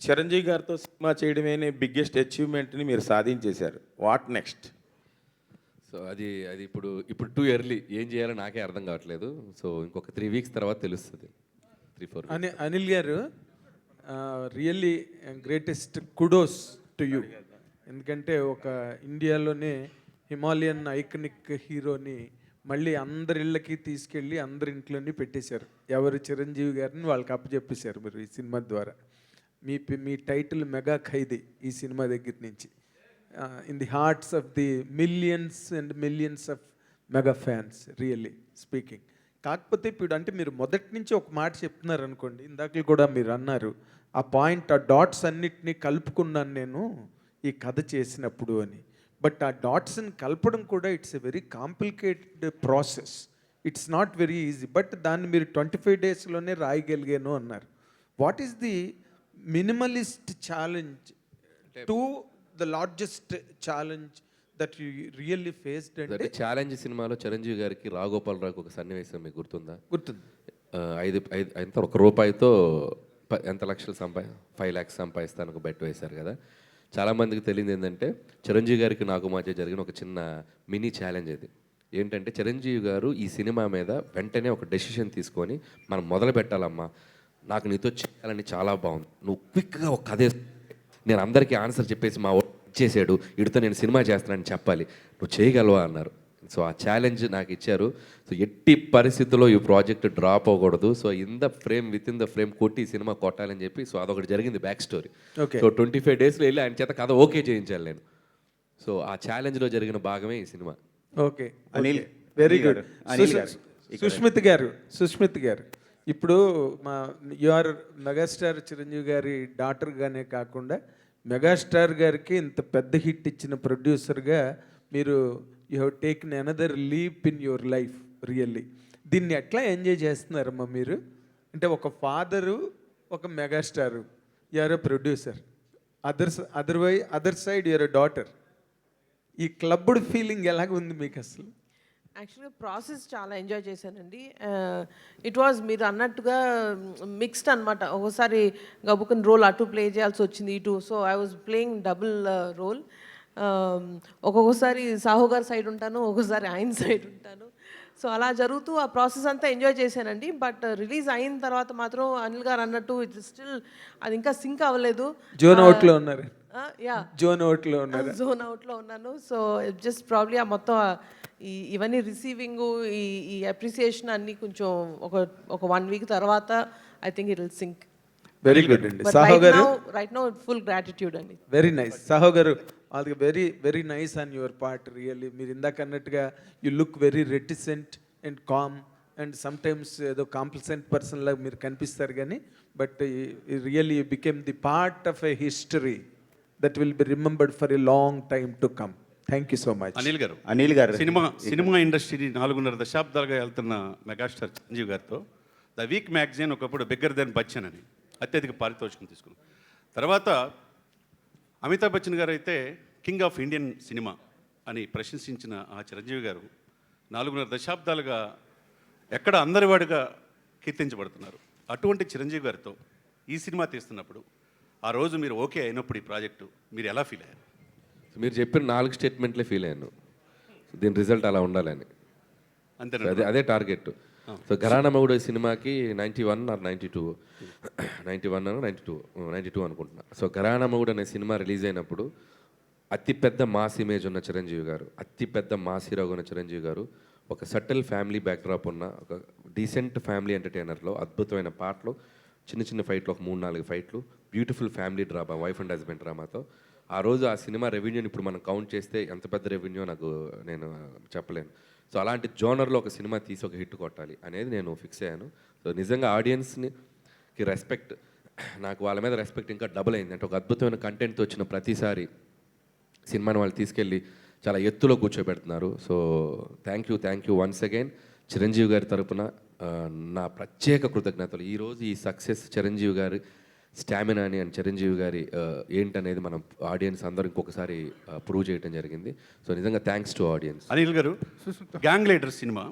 చిరంజీవి గారితో సినిమా చేయడమే బిగ్గెస్ట్ అచీవ్మెంట్ని మీరు సాధించేశారు. What next? సో అది ఇప్పుడు టూ ఎర్లీ, ఏం చేయాలో నాకే అర్థం కావట్లేదు. సో ఇంకొక 3 వీక్స్ తర్వాత తెలుస్తుంది. 3-4 అనిల్ గారు, really greatest kudos to you. ఎందుకంటే ఒక ఇండియాలోనే హిమాలయన్ ఐకనిక్ హీరోని మళ్ళీ అందరి ఇళ్ళకి తీసుకెళ్ళి అందరి ఇంట్లోని పెట్టేశారు. ఎవరు చిరంజీవి గారిని వాళ్ళకి అప్పచెప్పేశారు మీరు ఈ సినిమా ద్వారా. మీ టైటిల్ మెగా ఖైదీ ఈ సినిమా దగ్గర నుంచి. In the hearts of the millions and millions of mega fans really speaking. కాకపోతే ఇప్పుడు అంటే మీరు మొదటి నుంచి ఒక మాట చెప్తున్నారు అనుకోండి, ఇందాక కూడా మీరు అన్నారు ఆ పాయింట్, ఆ డాట్స్ అన్నిటినీ కలుపుకున్నాను నేను ఈ కథ చేసినప్పుడు అని. బట్ ఆ డాట్స్ని కలపడం కూడా it's a very complicated process. It's not very easy. But దాన్ని మీరు 25 డేస్లోనే రాయగలిగాను అన్నారు. What is the minimalist challenge to the largest challenge that you really faced? అంటే ఛాలెంజ్ సినిమాలో చిరంజీవి గారికి రాఘోపాలరావుకి ఒక సన్నివేశం మీకు గుర్తుందా? గుర్తుంది. 1 రూపాయితో ఎంత లక్షలు 5 lakhs సంపాదిస్తాను ఒక బెట్ వేశారు కదా. చాలామందికి తెలియదు ఏంటంటే చిరంజీవి గారికి నాకు మధ్య జరిగిన ఒక చిన్న మినీ ఛాలెంజ్ ఇది. ఏంటంటే చిరంజీవి గారు ఈ సినిమా మీద వెంటనే ఒక డెసిషన్ తీసుకొని మనం మొదలు పెట్టాలమ్మా, నాకు నీతో చేయాలని చాలా బాగుంది, నువ్వు క్విక్గా ఒక కథ నేను అందరికీ ఆన్సర్ చెప్పేసి మా ఇచ్చేసాడు, వీడితో నేను సినిమా చేస్తానని చెప్పాలి, నువ్వు చేయగలవా అన్నారు. సో ఆ ఛాలెంజ్ నాకు ఇచ్చారు. సో ఎట్టి పరిస్థితుల్లో ఈ ప్రాజెక్ట్ డ్రాప్ అవ్వకూడదు, so with in the frame కొట్టి ఈ సినిమా కొట్టాలని చెప్పి, సో అదొకటి జరిగింది బ్యాక్ స్టోరీ. సో 25 డేస్లో వెళ్ళి ఆయన చేత కథ ఓకే చేయించాలి నేను. సో ఆ ఛాలెంజ్లో జరిగిన భాగమే ఈ సినిమా. Okay, Anil, very good. Sushmit గారు ఇప్పుడు యు ఆర్ మెగాస్టార్ చిరంజీవి గారి డాటర్గానే కాకుండా మెగాస్టార్ గారికి ఇంత పెద్ద హిట్ ఇచ్చిన ప్రొడ్యూసర్గా మీరు you have taken another leap in your life really. దీన్ని ఎట్లా ఎంజాయ్ చేస్తున్నారమ్మా మీరు? అంటే ఒక ఫాదరు, ఒక megastar, you are a producer, other side you are a daughter. ఈ క్లబ్డ్ ఫీలింగ్ ఎలాగ ఉంది మీకు అసలు? యాక్చువల్గా ప్రాసెస్ చాలా ఎంజాయ్ చేశానండి. ఇట్ వాజ్ మీరు అన్నట్టుగా మిక్స్డ్ అనమాట. ఒకసారి గబుకుని రోల్ అటు ప్లే చేయాల్సి వచ్చింది, ఇటు. So I was playing double role. ఒక్కొక్కసారి సాహు గారి సైడ్ ఉంటాను, ఒక్కొక్కసారి ఆయన సైడ్ ఉంటాను. సో అలా జరుగుతూ ఆ ప్రాసెస్ అంతా ఎంజాయ్ చేశానండి. బట్ రిలీజ్ అయిన తర్వాత మాత్రం అనిల్ గారు అన్నట్టు ఇట్ స్టిల్ అది ఇంకా సింక్ అవ్వలేదు. జోన్ అవుట్లో ఉన్నారు. జోన్ అవుట్లో ఉన్నాను. సో జస్ట్ ప్రాబ్లీ ఆ మొత్తం ఇవన్నీ రిసీవింగ్, ఈ అప్రిసియేషన్ అన్నీ కొంచెం ఒక 1 week తర్వాత I think it will sync. Very good అండి. సాహో గారు రైట్ నౌ ఫుల్ గ్రాటిట్యూడ్ అండి. Very nice. సాహో గారు అది very very nice on your part really. మీరు ఇందాక అన్నట్టుగా you look very reticent and calm and sometimes ఏదో కాంప్లిసెంట్ పర్సన్ లాగా మీరు కనిపిస్తారు కానీ, but really you became the part of a history that will be remembered for a long time to come. Thank you so much. Anil గారు cinema ఇండస్ట్రీని 4.5 దశాబ్దాలుగా వెళ్తున్న megastar Chiranjeevi గారితో ద వీక్ మ్యాగజైన్ ఒకప్పుడు బిగ్గర్ దెన్ బచ్చన్ అని అత్యధిక పారితోషికం తీసుకున్నాం. తర్వాత అమితాబ్ బచ్చన్ గారు అయితే కింగ్ ఆఫ్ ఇండియన్ సినిమా అని ప్రశంసించిన ఆ చిరంజీవి గారు 4.5 దశాబ్దాలుగా ఎక్కడ అందరివాడిగా కీర్తించబడుతున్నారు. అటువంటి చిరంజీవి గారితో ఈ సినిమా తీస్తున్నప్పుడు ఆ రోజు మీరు ఓకే అయినప్పుడు ఈ ప్రాజెక్టు మీరు ఎలా ఫీల్ అయ్యారు? మీరు చెప్పిన 4 స్టేట్మెంట్లే ఫీల్ అయ్యాను. దీని రిజల్ట్ అలా ఉండాలని, అంతే, అదే టార్గెట్. సో ఘరానా మొగుడు సినిమాకి 91 or 92 అనుకుంటున్నా. సో ఘరానా మొగుడు అనే సినిమా రిలీజ్ అయినప్పుడు అతిపెద్ద మాస్ ఇమేజ్ ఉన్న చిరంజీవి గారు, అతిపెద్ద మాస్ హీరోగా ఉన్న చిరంజీవి గారు, ఒక సటిల్ ఫ్యామిలీ బ్యాక్డ్రాప్ ఉన్న ఒక డీసెంట్ ఫ్యామిలీ ఎంటర్టైనర్లో అద్భుతమైన పాటలు, చిన్న ఫైట్లు, ఒక 3-4 ఫైట్లు, beautiful family drama, wife and husband డ్రామాతో ఆ రోజు ఆ సినిమా రెవెన్యూని ఇప్పుడు మనం కౌంట్ చేస్తే ఎంత పెద్ద రెవెన్యూ నేను చెప్పలేను. సో అలాంటి జోనర్లో ఒక సినిమా తీసి ఒక హిట్ కొట్టాలి అనేది నేను ఫిక్స్ అయ్యాను. సో నిజంగా ఆడియన్స్కి రెస్పెక్ట్, నాకు వాళ్ళ మీద రెస్పెక్ట్ ఇంకా డబుల్ అయింది. అంటే ఒక అద్భుతమైన కంటెంట్తో వచ్చిన ప్రతిసారి సినిమాని వాళ్ళు తీసుకెళ్ళి చాలా ఎత్తులో కూర్చోబెడుతున్నారు. So thank you once again. Chiranjeevi గారి తరపున నా ప్రత్యేక కృతజ్ఞతలు. ఈరోజు ఈ సక్సెస్ చిరంజీవి గారి స్టామినా అని అండ్ చిరంజీవి గారి ఏంటనేది మనం ఆడియన్స్ అందరూ ఇంకొకసారి ప్రూవ్ చేయడం జరిగింది. సో నిజంగా థ్యాంక్స్ టు ఆడియన్స్. అనిల్ గారు, గ్యాంగ్ లీడర్ సినిమా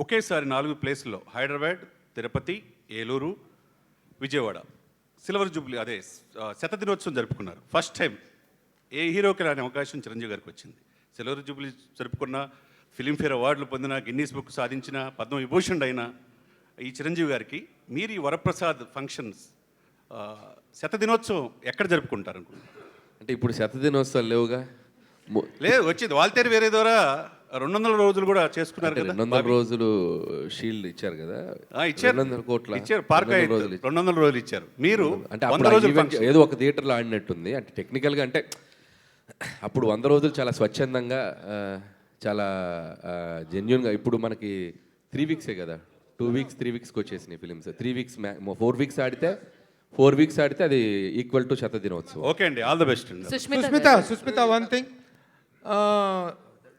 ఒకేసారి 4 ప్లేసుల్లో హైదరాబాద్, తిరుపతి, ఏలూరు, విజయవాడ సిల్వర్ జూబ్లీ అదే శతదినోత్సవం జరుపుకున్నారు. ఫస్ట్ టైం ఏ హీరోకి రాని అవకాశం చిరంజీవి గారికి వచ్చింది. సిల్వర్ జూబ్లీ జరుపుకున్న, ఫిలింఫేర్ అవార్డులు పొందిన, గిన్నీస్ బుక్ సాధించిన, పద్మవిభూషణ్ అయిన ఈ చిరంజీవి గారికి మీరు ఈ వరప్రసాద్ ఫంక్షన్స్ శతదినోత్సవం ఎక్కడ జరుపుకుంటారు అనుకుంటున్నారు? అంటే ఇప్పుడు శతదినోత్సవాలు లేవుగా, లేదు వచ్చింది వాల్తేరు వేరే ద్వారా 200 రోజులు కూడా చేసుకున్నారు కదా 200 రోజులు షీల్డ్ ఇచ్చారు కదా ఇచ్చారు 200 కోట్ల ఇచ్చారు పార్క్ 200 రోజులు ఇచ్చారు మీరు అంటే 100 రోజులు అప్పుడు ఏదో ఒక థియేటర్లో ఆడినట్టుంది అంటే టెక్నికల్గా అంటే అప్పుడు 100 రోజులు చాలా స్వచ్ఛందంగా చాలా జెన్యున్గా ఇప్పుడు మనకి 3 వీక్సే కదా 2 వీక్స్ 3 వీక్స్కి వచ్చేసినాయి ఫిలిమ్స్ 3 వీక్స్ 4 వీక్స్ ఆడితే 4 వీక్స్ ఆడితే అది ఈక్వల్ టు శతదినోత్సవం ఓకే అండి ఆల్ ద బెస్ట్ అండి సుస్మిత వన్ థింగ్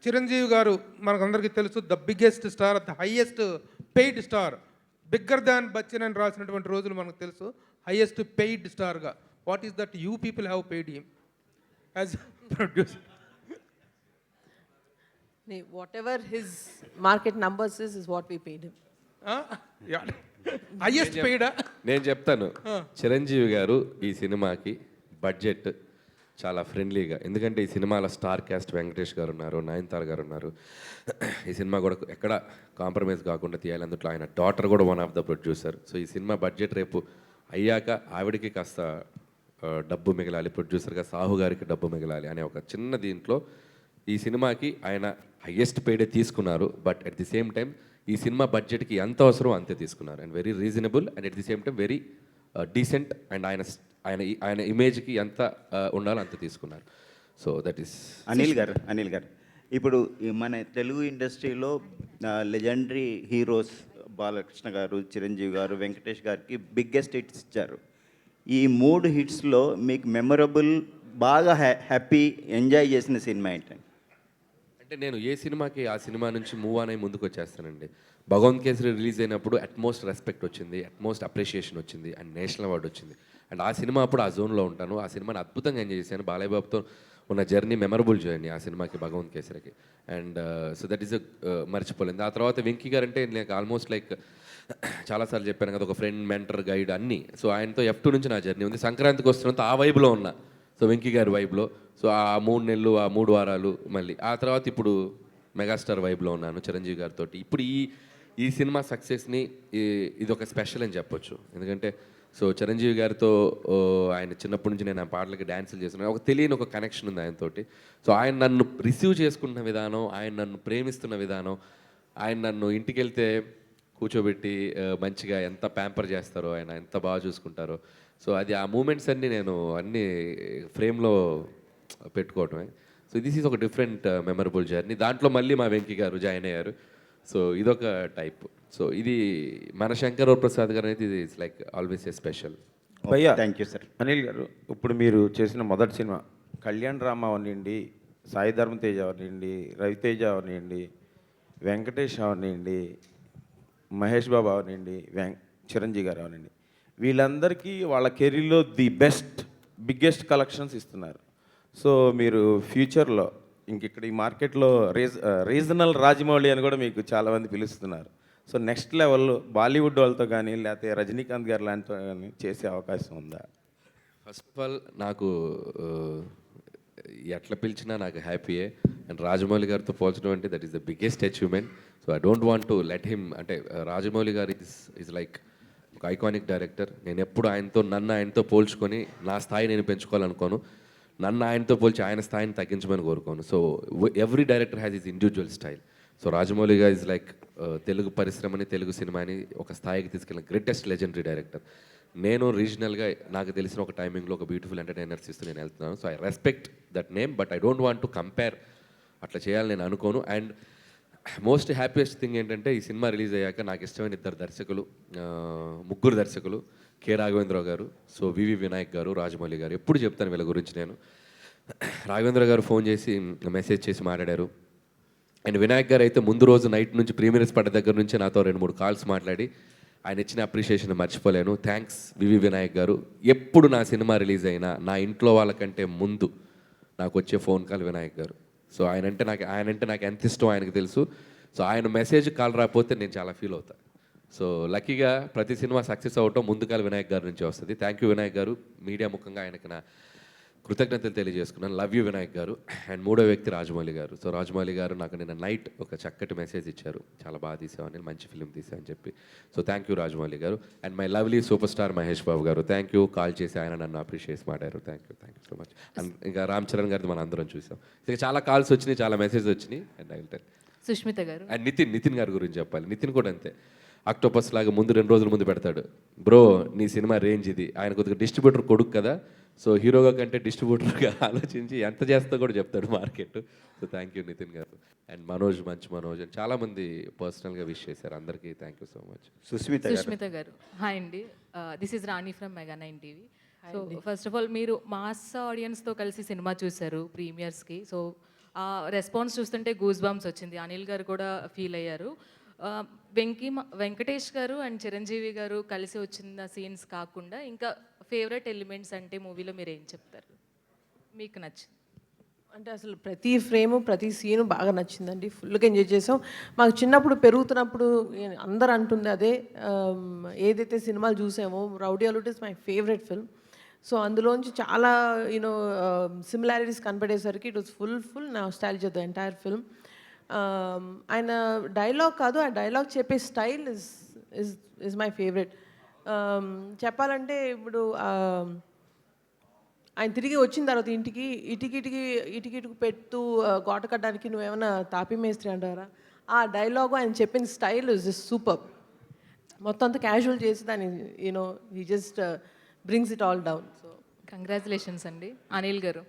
చిరంజీవి గారు మనకందరికీ తెలుసు the biggest star the highest paid star bigger than Bachchan అని రాసినటువంటి రోజులు మనకు తెలుసు హైయెస్ట్ పెయిడ్ స్టార్గా what is that you people have paid him as producer whatever his market numbers is what we paid him. Highest పెయిడా నేను చెప్తాను చిరంజీవి గారు ఈ సినిమాకి బడ్జెట్ చాలా ఫ్రెండ్లీగా ఎందుకంటే ఈ సినిమాలో స్టార్ క్యాస్ట్ వెంకటేష్ గారు ఉన్నారు నయనతార గారు ఉన్నారు ఈ సినిమా కూడా ఎక్కడ కాంప్రమైజ్ కాకుండా తీయాలి అందులో ఆయన డాటర్ కూడా one of the producer so ఈ సినిమా బడ్జెట్ రేపు అయ్యాక ఆవిడకి కాస్త డబ్బు మిగలాలి ప్రొడ్యూసర్గా సాహు గారికి డబ్బు మిగలాలి అనే ఒక చిన్న దీంట్లో ఈ సినిమాకి ఆయన హయ్యెస్ట్ పేడే తీసుకున్నారు but at the same time ఈ సినిమా బడ్జెట్కి ఎంత అవసరం అంతే తీసుకున్నారు and very reasonable and at the same time very decent and ఆయన ఆయన ఆయన ఇమేజ్కి ఎంత ఉండాలో అంత తీసుకున్నారు సో దట్ ఈస్ అనిల్ గారు ఇప్పుడు మన తెలుగు ఇండస్ట్రీలో లెజెండరీ హీరోస్ బాలకృష్ణ గారు చిరంజీవి గారు వెంకటేష్ గారికి బిగ్గెస్ట్ హిట్స్ ఇచ్చారు ఈ 3 హిట్స్లో మీకు మెమరబుల్ బాగా హ్యాపీ ఎంజాయ్ చేసిన సినిమా ఏంటండి అంటే నేను ఏ సినిమాకి ఆ సినిమా నుంచి మూవ్ ఆన్ అయ్యి ముందుకు వచ్చేస్తానండి భగవంత్ కేసరి రిలీజ్ అయినప్పుడు అట్మోస్ట్ రెస్పెక్ట్ వచ్చింది అట్మోస్ట్ అప్రిషియేషన్ వచ్చింది అండ్ నేషనల్ అవార్డు వచ్చింది అండ్ ఆ సినిమా అప్పుడు ఆ జోన్లో ఉంటాను ఆ సినిమాని అద్భుతంగా ఎంజాయ్ చేశాను బాలయ్య బాబుతో ఉన్న జర్నీ మెమరబుల్ జర్నీ ఆ సినిమాకి భగవంత్ కేసరికి అండ్ సో దట్ ఈస్ మర్చిపోలేదు ఆ తర్వాత వెంకీ గారు అంటే నాకు ఆల్మోస్ట్ లైక్ చాలాసార్లు చెప్పాను కదా ఒక ఫ్రెండ్ మెంటర్ గైడ్ అన్నీ సో ఆయనతో F2 నుంచి నా జర్నీ ఉంది సంక్రాంతికి వస్తున్నంత ఆ వైబ్లో ఉన్నా సో వెంకీ గారి వైబ్లో సో ఆ 3 నెలలు ఆ 3 వారాలు మళ్ళీ ఆ తర్వాత ఇప్పుడు మెగాస్టార్ వైబ్లో ఉన్నాను చిరంజీవి గారితో ఇప్పుడు ఈ సినిమా సక్సెస్ని ఇది ఒక స్పెషల్ అని చెప్పొచ్చు ఎందుకంటే సో చిరంజీవి గారితో ఆయన చిన్నప్పటి నుంచి నేను ఆ పాటలకి డ్యాన్సులు చేస్తున్నాను ఒక తెలియని ఒక కనెక్షన్ ఉంది ఆయనతోటి సో ఆయన నన్ను రిసీవ్ చేసుకుంటున్న విధానం ఆయన నన్ను ప్రేమిస్తున్న విధానం ఆయన నన్ను ఇంటికి వెళ్తే కూర్చోబెట్టి మంచిగా ఎంత ప్యాంపర్ చేస్తారో ఆయన ఎంత బాగా చూసుకుంటారో సో అది ఆ మూమెంట్స్ అన్నీ నేను అన్నీ ఫ్రేమ్లో పెట్టుకోవటమే సో దిస్ ఈజ్ ఒక డిఫరెంట్ మెమరబుల్ జర్నీ దాంట్లో మళ్ళీ మా వెంకీ గారు జాయిన్ అయ్యారు సో ఇదొక టైప్ సో ఇది మన శంకర్ ప్రసాద్ గారు అనేది it's like always a special భయ్యా థ్యాంక్ యూ సార్ అనిల్ గారు ఇప్పుడు మీరు చేసిన మొదటి సినిమా కళ్యాణ్ రామ్ అవనివ్వండి సాయి ధర్మ తేజ్ అవనివ్వండి రవితేజ అవనివ్వండి వెంకటేష్ అవనివ్వండి మహేష్ బాబు అవనివ్వండి చిరంజీవి గారు అవనండి వీళ్ళందరికీ వాళ్ళ కెరీర్లో ది బిగ్గెస్ట్ కలెక్షన్స్ ఇస్తున్నారు సో మీరు ఫ్యూచర్లో ఇక్కడ ఈ మార్కెట్లో రీజనల్ రాజమౌళి అని కూడా మీకు చాలామంది పిలుస్తున్నారు సో నెక్స్ట్ లెవెల్లో బాలీవుడ్ వాళ్ళతో కానీ లేకపోతే రజనీకాంత్ గారు లాంటితో కానీ చేసే అవకాశం ఉందా ఫస్ట్ ఆఫ్ ఆల్ నాకు ఎట్లా పిలిచినా నాకు హ్యాపీయే అండ్ రాజమౌళి గారితో పోల్చడం అంటే that is the biggest achievement so I don't want to let him అంటే రాజమౌళి గారు ఈజ్ లైక్ ఒక ఐకానిక్ డైరెక్టర్ నేను ఎప్పుడు నన్ను ఆయనతో పోల్చుకొని నా స్థాయి నేను పెంచుకోవాలనుకోను నన్ను ఆయనతో పోల్చి ఆయన స్థాయిని తగ్గించమని కోరుకోను so every director has is individual style so Rajamouli గారు ఈజ్ లైక్ తెలుగు పరిశ్రమని తెలుగు సినిమాని ఒక స్థాయికి తీసుకెళ్ళిన గ్రేటెస్ట్ లెజెండరీ డైరెక్టర్ నేను రీజనల్గా నాకు తెలిసిన ఒక టైమింగ్లో ఒక బ్యూటిఫుల్ ఎంటర్టైనర్స్ ఇస్తూ నేను వెళ్తున్నాను so I respect that name but I don't want to compare అట్లా చేయాలని నేను అనుకోను అండ్ మోస్ట్ హ్యాపీయెస్ట్ థింగ్ ఏంటంటే ఈ సినిమా రిలీజ్ అయ్యాక నాకు ఇష్టమైన 2 దర్శకులు 3 దర్శకులు కె రాఘవేంద్రరావు గారు సో వివి వినాయక్ గారు రాజమౌళి గారు ఎప్పుడు చెప్తాను వీళ్ళ గురించి నేను రాఘవేంద్ర గారు ఫోన్ చేసి మెసేజ్ చేసి మాట్లాడారు అండ్ వినాయక్ గారు అయితే ముందు రోజు నైట్ నుంచి ప్రీమియర్స్ పడ్డ దగ్గర నుంచి నాతో 2-3 కాల్స్ మాట్లాడి ఆయన ఇచ్చిన అప్రిషియేషన్ మర్చిపోలేను థ్యాంక్స్ వివి వినాయక్ గారు ఎప్పుడు నా సినిమా రిలీజ్ అయినా నా ఇంట్లో వాళ్ళకంటే ముందు నాకు వచ్చే ఫోన్ కాల్ వినాయక్ గారు సో ఆయనంటే నాకు ఎంత ఇష్టం ఆయనకు తెలుసు సో ఆయన మెసేజ్ కాల్ రాకపోతే నేను చాలా ఫీల్ అవుతాను సో లక్కీగా ప్రతి సినిమా సక్సెస్ అవ్వటం ముందుకాల వినాయక్ గారి నుంచి వస్తుంది థ్యాంక్ యూ వినాయక్ గారు మీడియా ముఖంగా ఆయనకి నా కృతజ్ఞతలు తెలియజేసుకున్నాను. లవ్ యూ వినాయక్ గారు. అండ్ మూడో వ్యక్తి రాజమౌళి గారు. సో రాజమౌళి గారు నాకు నిన్న నైట్ ఒక చక్కటి మెసేజ్ ఇచ్చారు, చాలా బాగా తీసామని, మంచి ఫిలిం తీసామని చెప్పి. సో థ్యాంక్ యూ రాజమౌళి గారు. And my lovely super star Mahesh Babu గారు, థ్యాంక్ యూ. కాల్ చేసి ఆయన నన్ను అప్రిషియేట్ మాడారు. Thank you so much. And ఇంకా రామ్ చరణ్ గారిది మనం అందరం చూసాం. ఇంకా చాలా కాల్స్ వచ్చినాయి, చాలా మెసేజ్ వచ్చినాయి. And I will tell. Sushmita గారు. అండ్ నితిన్ గారి గురించి చెప్పాలి. నితిన్ కూడా అంతే, ఆక్టోపస్ లాగా ముందు 2 రోజుల ముందు పెడతాడు, బ్రో నీ సినిమా రేంజ్ ఇది. ఆయన కొద్దిగా డిస్ట్రిబ్యూటర్ కొడుకు కదా, సో హీరోగా కంటే డిస్ట్రిబ్యూటర్గా ఆలోచించి ఎంత చేస్తా కూడా చెప్తాడు market. So thank you Nitin గారు. అండ్ మనోజ్, మంచి మనోజ్ అండ్ చాలామంది పర్సనల్గా విష్ చేశారు. అందరికీ thank you so much. Sushmita గారు. హాయ్ అండి, this is Rani from mega 9 TV. So first of all మీరు మాస్ ఆడియన్స్తో కలిసి సినిమా చూశారు ప్రీమియర్స్కి. సో ఆ రెస్పాన్స్ చూస్తుంటే గూస్ బంప్స్ వచ్చింది. అనిల్ గారు కూడా ఫీల్ అయ్యారు. వెంకటేష్ గారు అండ్ చిరంజీవి గారు కలిసి వచ్చిన సీన్స్ కాకుండా ఇంకా ఫేవరెట్ ఎలిమెంట్స్ అంటే మూవీలో మీరు ఏం చెప్తారు, మీకు నచ్చింది? అంటే అసలు ప్రతి ఫ్రేము ప్రతి సీను బాగా నచ్చిందండి, ఫుల్గా ఎంజాయ్ చేసాం. మాకు చిన్నప్పుడు పెరుగుతున్నప్పుడు అందరు అంటుంది అదే, ఏదైతే సినిమాలు చూసామో Rowdy Alludu is my favourite film. So అందులోంచి చాలా యూనో సిమిలారిటీస్ కనపడేసరికి it was full nostalgia the entire film. ఆయన డైలాగ్ కాదు, ఆ డైలాగ్ చెప్పే స్టైల్ ఇస్ మై ఫేవరెట్. చెప్పాలంటే ఇప్పుడు ఆయన తిరిగి వచ్చిన తర్వాత ఇంటికి ఇటుకు పెట్టు గోట కట్టడానికి నువ్వేమైనా తాపి మేస్త్రి అంటారా, ఆ డైలాగు ఆయన చెప్పిన స్టైల్ ఇస్ జస్ట్ సూపర్. మొత్తం అంతా క్యాజువల్ చేసి దాన్ని you know he just brings it all down. So congratulations అండి అనిల్ గారు.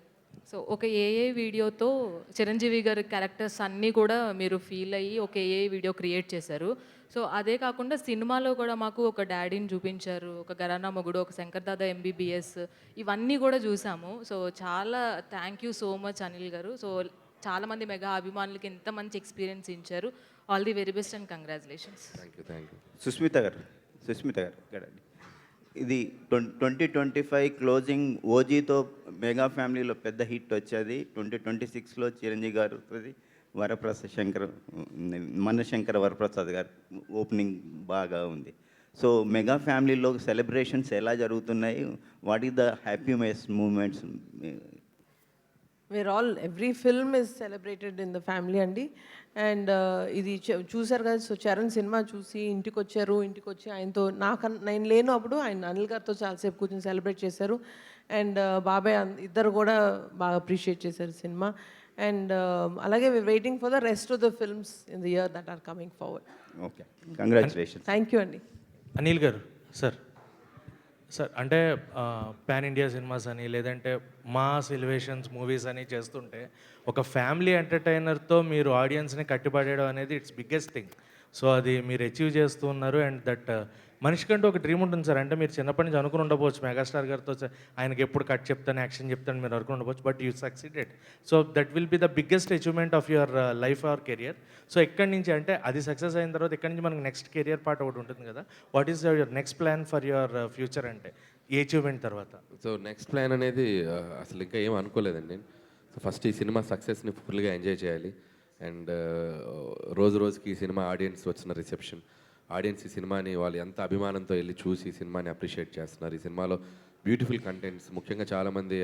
సో ఒక ఏఏ వీడియోతో చిరంజీవి గారి క్యారెక్టర్స్ అన్నీ కూడా మీరు ఫీల్ అయ్యి ఒక ఏఏ వీడియో క్రియేట్ చేశారు. సో అదే కాకుండా సినిమాలో కూడా మాకు ఒక డాడీని చూపించారు, ఒక గరానా మొగుడు, ఒక శంకర్ దాదా ఎంబీబీఎస్, ఇవన్నీ కూడా చూసాము. సో చాలా thank you so much Anil గారు. సో చాలామంది మెగా అభిమానులకి ఎంత మంచి ఎక్స్పీరియన్స్ ఇచ్చారు. All the very best and congratulations. Thank you. Sushmita గారు కదండి, ఇది 2025 క్లోజింగ్ ఓజీతో మెగా ఫ్యామిలీలో పెద్ద హిట్ వచ్చేది. 2026లో చిరంజీవి గారు మనశంకర వరప్రసాద్ గారు ఓపెనింగ్ బాగా ఉంది. సో మెగా ఫ్యామిలీలో సెలబ్రేషన్స్ ఎలా జరుగుతున్నాయి, what is the happiness moments? Every film is celebrated in the family అండి. అండ్ ఇది చూశారు కదా, సో చరణ్ సినిమా చూసి ఇంటికి వచ్చి ఆయనతో నేను లేను అప్పుడు ఆయన అనిల్ గారితో చాలాసేపు కూర్చొని సెలబ్రేట్ చేశారు. అండ్ బాబాయ్ ఇద్దరు కూడా బాగా అప్రిషియేట్ చేశారు సినిమా. అండ్ అలాగే waiting for the rest of the films in the year that are coming forward. Okay, congratulations. Thank you అండి. అనిల్ గారు సార్ అంటే పాన్ ఇండియా సినిమాస్ అని లేదంటే మాస్ ఎలివేషన్స్ మూవీస్ అని చేస్తుంటే ఒక ఫ్యామిలీ ఎంటర్టైనర్తో మీరు ఆడియన్స్ని కట్టిపడేయడం అనేది ఇట్స్ బిగ్గెస్ట్ థింగ్. సో అది మీరు అచీవ్ చేస్తూ ఉన్నారు. అండ్ దట్ మనిషికంటూ ఒక డ్రీమ్ ఉంటుంది సార్. అంటే మీరు చిన్నప్పటి నుంచి అనుకుని ఉండవచ్చు మెగాస్టార్ గారితో ఆయనకి ఎప్పుడు కట్ చెప్తాను, యాక్షన్ చెప్తాను మీరు అనుకుని ఉండవచ్చు, but you succeeded. So that will be the biggest achievement of your life or career. So ఎక్కడి నుంచి అంటే అది సక్సెస్ అయిన తర్వాత ఎక్కడి నుంచి మనకి నెక్స్ట్ కెరియర్ పార్ట్ ఒకటి ఉంటుంది కదా, what is your next plan for your future అంటే ఈ అచీవ్మెంట్ తర్వాత? సో నెక్స్ట్ ప్లాన్ అనేది అసలు ఇంకా ఏం అనుకోలేదండి. సో ఫస్ట్ ఈ సినిమా సక్సెస్ని ఫుల్గా ఎంజాయ్ చేయాలి. అండ్ రోజుకి ఈ సినిమా ఆడియన్స్ వచ్చిన రిసెప్షన్, ఆడియన్స్ ఈ సినిమాని వాళ్ళు ఎంత అభిమానంతో వెళ్ళి చూసి ఈ సినిమాని అప్రిషియేట్ చేస్తున్నారు. ఈ సినిమాలో బ్యూటిఫుల్ కంటెంట్స్, ముఖ్యంగా చాలామంది